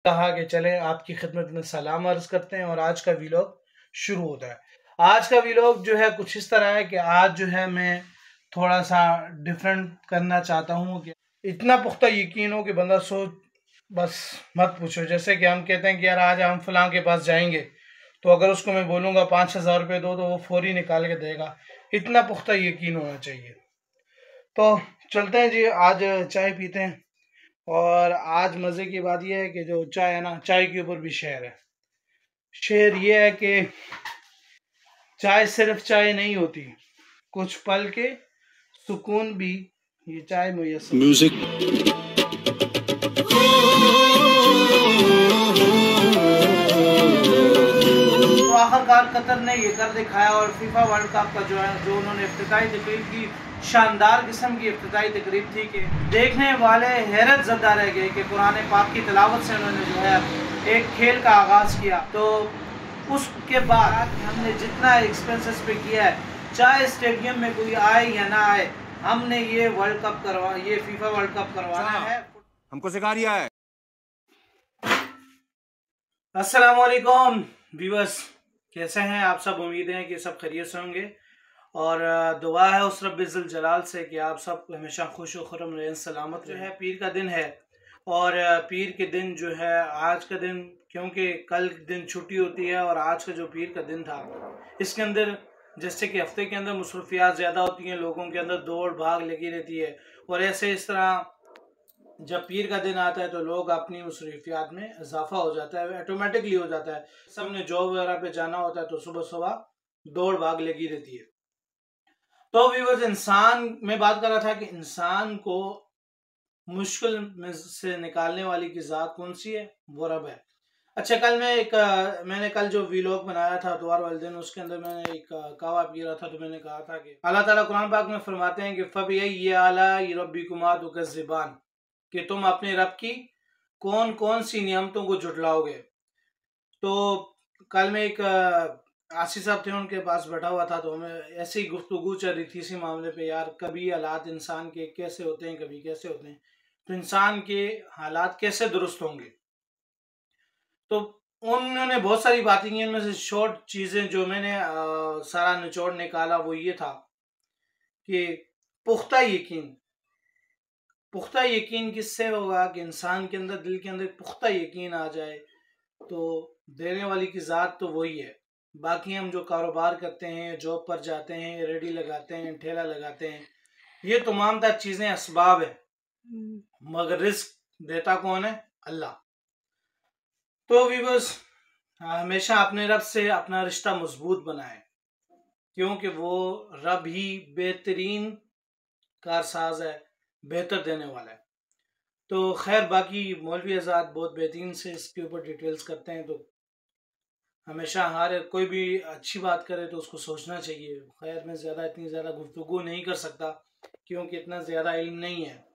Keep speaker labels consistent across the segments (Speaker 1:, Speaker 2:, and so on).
Speaker 1: कहा कि चले आपकी खिदमत में सलाम अर्ज करते हैं और आज का व्लॉग शुरू होता है। आज का व्लॉग जो है कुछ इस तरह है कि आज जो है मैं थोड़ा सा डिफरेंट करना चाहता हूँ कि इतना पुख्ता यकीन हो कि बंदा सोच बस मत पूछो। जैसे कि हम कहते हैं कि यार आज हम फलां के पास जाएंगे, तो अगर उसको मैं बोलूँगा 5,000 रुपये दो तो वो फौरी निकाल के देगा। इतना पुख्ता यकीन होना चाहिए। तो चलते हैं जी, आज चाय पीते हैं। और आज मज़े की बात यह है कि जो चाय है ना, चाय के ऊपर भी शेर है। शेर ये है कि चाय सिर्फ चाय नहीं होती, कुछ पल के सुकून भी ये चाय मुयस्सर। म्यूजिक तो आखिरकार कतर ने ये कर दिखाया और फीफा वर्ल्ड कप का जो उन्होंने इफ्तिताई तकरीब की, शानदार किस्म की इफ्तिताई तकरीब थी कि देखने वाले हैरत ज़दा रह गए कि कुरान पाक की तिलावत से उन्होंने जो है एक खेल का आगाज़ किया। तो उसके बाद हमने जितना एक्सपेंसेस पे किया है, चाहे स्टेडियम में कोई आए या ना आए, हमने ये फीफा वर्ल्ड कप करवाना है,
Speaker 2: हमको सिखा दिया है।
Speaker 1: अस्सलाम वालेकुम व्यूअर्स, कैसे हैं आप सब? उम्मीद है कि सब खैरियत से होंगे और दुआ है उस रब्बिल जलाल से कि आप सब हमेशा खुश व खुर्रम रहें, सलामत रहें। पीर का दिन है और पीर के दिन जो है आज का दिन, क्योंकि कल दिन छुट्टी होती है और आज का जो पीर का दिन था, इसके अंदर जैसे कि हफ्ते के अंदर मसरूफियात ज़्यादा होती हैं, लोगों के अंदर दौड़ भाग लगी रहती है और ऐसे इस तरह जब पीर का दिन आता है तो लोग अपनी मसरूफियात में इजाफा हो जाता है, ऑटोमेटिकली हो जाता है। सब ने जॉब वगैरह पे जाना होता है तो सुबह सुबह दौड़ भाग लगी रहती है। तो व्यूअर्स, इंसान मैं बात कर रहा था कि इंसान को मुश्किल में से निकालने वाली की ज़ात कौन सी है? वो रब है। अच्छा, कल मैंने कल जो व्लॉग बनाया था इतवार वाले दिन, उसके अंदर मैंने एक कहवा पी रहा था तो मैंने कहा था कि अल्लाह ताला कुरान पाक में फरमाते हैं कि फबिअय्यि आलाइ रब्बिकुमा तुकज़्ज़िबान, कि तुम अपने रब की कौन कौन सी नियमतों को झुटलाओगे। तो कल मैं एक आसिफ साहब थे, उनके पास बैठा हुआ था, तो हमें ऐसी गुफ्तगू चल रही थी इसी मामले पे। यार, कभी हालात इंसान के कैसे होते हैं, कभी कैसे होते हैं, तो इंसान के हालात कैसे दुरुस्त होंगे। तो उन्होंने बहुत सारी बातें की, उनमें से शॉर्ट चीज़ें जो मैंने सारा निचोड़ निकाला वो ये था कि पुख्ता यकीन किससे होगा कि इंसान के अंदर, दिल के अंदर पुख्ता यकीन आ जाए तो देने वाली की ज़ात तो वही है। बाकी हम जो कारोबार करते हैं, जॉब पर जाते हैं, रेडी लगाते हैं, ठेला लगाते हैं, ये तमाम तर चीज़ें असबाब है, मगर रिस्क देता कौन है? अल्लाह। तो व्यूअर्स, हमेशा अपने रब से अपना रिश्ता मजबूत बनाएं, क्योंकि वो रब ही बेहतरीन कारसाज है, बेहतर देने वाला है। तो खैर, बाकी मौलवी आज़ाद बहुत बेहतरीन से इसके ऊपर डिटेल्स करते हैं। तो हमेशा हर कोई भी अच्छी बात करे तो उसको सोचना चाहिए। खैर, मैं इतनी ज़्यादा गुफ्तगू नहीं कर सकता क्योंकि इतना ज़्यादा इल्म नहीं है।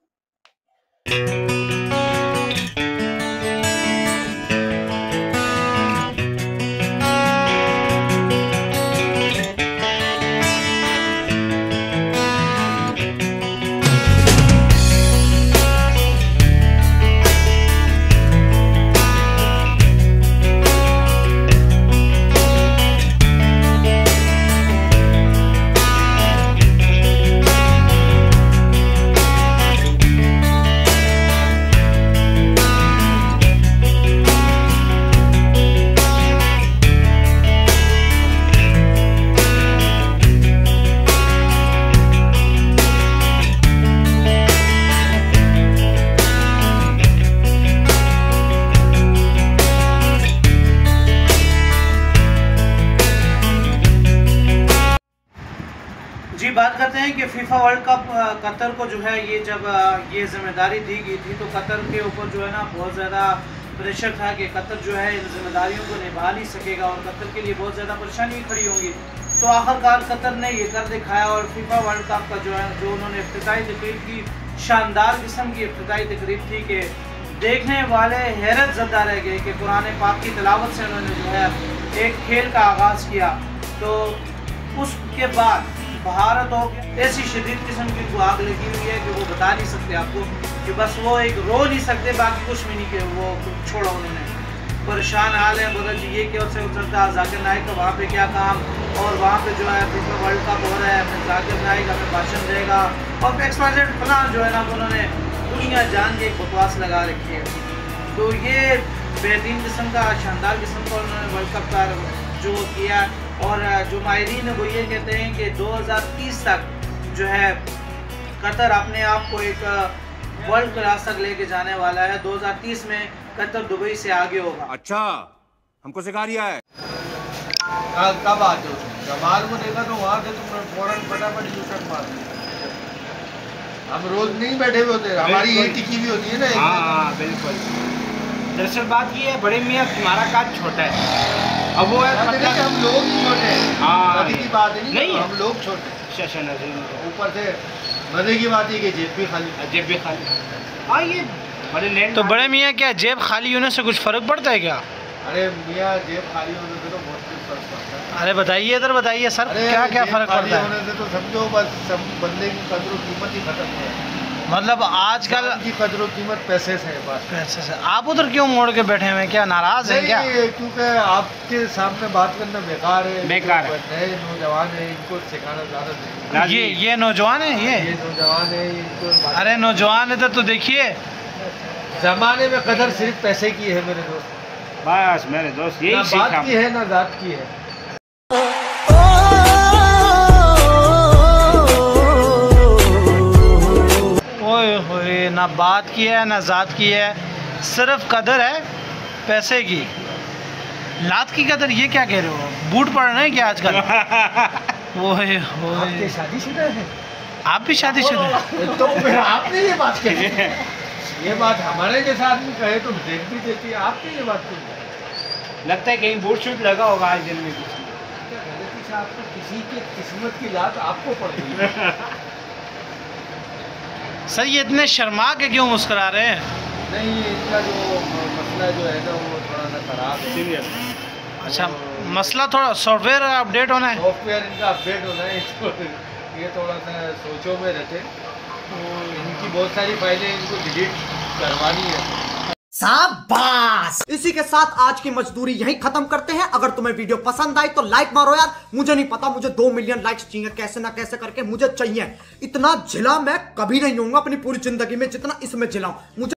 Speaker 1: जी, बात करते हैं कि फीफा वर्ल्ड कप कतर को जो है जब ये जिम्मेदारी दी गई थी तो कतर के ऊपर जो है ना बहुत ज़्यादा प्रेशर था कि कतर जो है इन जिम्मेदारियों को निभा नहीं सकेगा और कतर के लिए बहुत ज़्यादा परेशानी खड़ी होंगी। तो आखिरकार कतर ने ये कर दिखाया और फीफा वर्ल्ड कप का जो उन्होंने इफ्तिताई तकरीब की, शानदार किस्म की इफ्तिताई तकरीब थी कि देखने वाले हैरत ज़दा रह गए कि कुरान पाक की तिलावत से उन्होंने जो है एक खेल का आगाज़ किया। तो उसके बाद बहारत हो, ऐसी शदीद किस्म की को आग लगी हुई है कि वो बता नहीं सकते आपको, कि बस वो एक रो नहीं सकते, बाकी कुछ भी नहीं कि वो छोड़ा उन्होंने। परेशान हाल है। बोला जी ये क्या हो सकता है, जाकिर नाइक का वहाँ पे क्या काम, और वहाँ पे जो है फीफा वर्ल्ड कप हो रहा है, फिर जाकिर नाइक हमें भाषण देगा, और एक्सपाइजेड प्लान जो है ना उन्होंने दुनिया जान के एक बकवास लगा रखी है। तो ये बेहतरीन किस्म का, शानदार किस्म का उन्होंने वर्ल्ड कप का जो किया, और जो माहिरीन है वो ये कहते हैं कि 2030 तक जो है कतर अपने आप को एक वर्ल्ड क्लास तक लेके जाने वाला है। 2030 में कतर दुबई से आगे होगा।
Speaker 2: अच्छा, हमको सिखा रिया है।
Speaker 3: कब आते हो? जमाल को देखा तो वहाँ से तुम फौरन फटाफट यूटर्न मार। हम रोज नहीं बैठे हुए होते, हमारी ये टिकी भी होती है ना।
Speaker 4: हाँ बिल्कुल। दरअसल बात ये है, बड़े मियाँ तुम्हारा काज छोटा है, अब वो है
Speaker 3: हम लोग ही छोटे हैं।
Speaker 4: हाँ
Speaker 3: अभी की बात है
Speaker 4: नहीं,
Speaker 3: हम लोग छोटे। ऊपर से मजे की बात है कि जेब भी खाली।
Speaker 4: हाँ ये बड़े लैंड।
Speaker 1: तो बड़े मियाँ क्या जेब खाली होने से कुछ फर्क पड़ता है क्या?
Speaker 3: अरे मियाँ जेब खाली होने से तो बहुत कुछ फर्क पड़ता है।
Speaker 1: अरे बताइए, इधर बताइए सर, क्या क्या फर्क पड़ता है?
Speaker 3: होने से तो समझो बस सब बंदे की कदर कीमत ही खत्म है।
Speaker 1: मतलब आजकल
Speaker 3: की कदर कीमत पैसे से है बस।
Speaker 1: पैसे से। आप उधर क्यों मोड़ के बैठे हुए हैं, क्या नाराज हैं क्या?
Speaker 3: क्योंकि आपके सामने बात करना बेकार है।
Speaker 4: बेकार है।
Speaker 3: नए नौजवान है, इनको सिखाना ज़्यादा नहीं।
Speaker 1: ये नौजवान है, ये
Speaker 3: नौजवान है इनको।
Speaker 1: अरे नौजवान है तो देखिए,
Speaker 3: जमाने में कदर सिर्फ पैसे की है मेरे दोस्त।
Speaker 4: बस मेरे दोस्त यही
Speaker 3: ना
Speaker 4: सीखा।
Speaker 3: बात की है ना जात की है।
Speaker 1: ओए होए, ना बात की है ना जात की है, सिर्फ कदर है पैसे की। लात की कदर, ये क्या कह रहे हो? बूट पड़ रहे हैं क्या आजकल? ओए होए,
Speaker 3: शादीशुदा है?
Speaker 1: आप भी शादीशुदा हैं?
Speaker 3: तो फिर आपने ये बात कही है। ये बात हमारे के साथ में कहे तो देख भी देती है। आपने ये बात कही।
Speaker 4: लगता है कहीं बूट शूट लगा होगा आज दिन में कुछ।
Speaker 3: गलती से आपको किसी की किस्मत की लात आपको पड़ गई है।
Speaker 1: सर ये इतने शर्मा के क्यों मुस्कुरा रहे हैं?
Speaker 3: नहीं, ये इनका जो मसला जो है ना वो थोड़ा सा खराब है।
Speaker 4: सीरियस।
Speaker 1: अच्छा, मसला थोड़ा सॉफ्टवेयर अपडेट होना है।
Speaker 3: सॉफ्टवेयर इनका अपडेट होना है, इसको ये थोड़ा सा सोचों में रहते। इनकी बहुत सारी फाइलें इनको डिलीट करवानी है।
Speaker 5: शाबाश। इसी के साथ आज की मजदूरी यहीं खत्म करते हैं। अगर तुम्हें वीडियो पसंद आई तो लाइक मारो यार। मुझे नहीं पता, मुझे 2 मिलियन लाइक्स चाहिए, कैसे ना कैसे करके मुझे चाहिए। इतना झिला मैं कभी नहीं होऊंगा अपनी पूरी जिंदगी में जितना इसमें झिलाऊं। मुझे